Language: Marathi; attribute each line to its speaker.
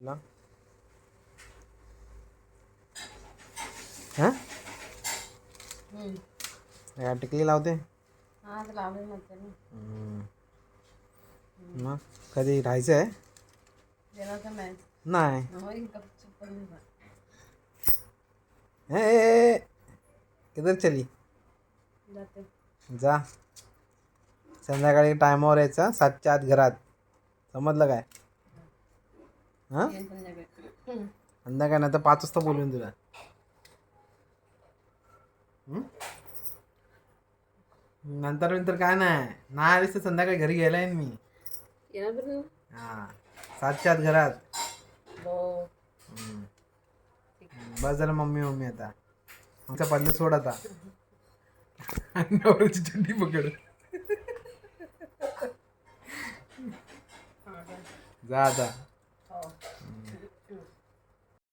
Speaker 1: आपला हा टिकली लावते. मग कधी राहायचं आहे? नाही. किधर चली जा. संध्याकाळी टायमावर यायचा 7च्या आत घरात. समजलं काय? हां संध्याकाळी नाही तर 5 वाजता बोलून तुला. नंतर काय नाही आलीस तर संध्याकाळी घरी गेलाय मी. हां 7च्या आत घरात. बस झालं मम्मी आता आमचा पडलं सोड आता. नवऱ्याची चड्डी पकड. जा आता.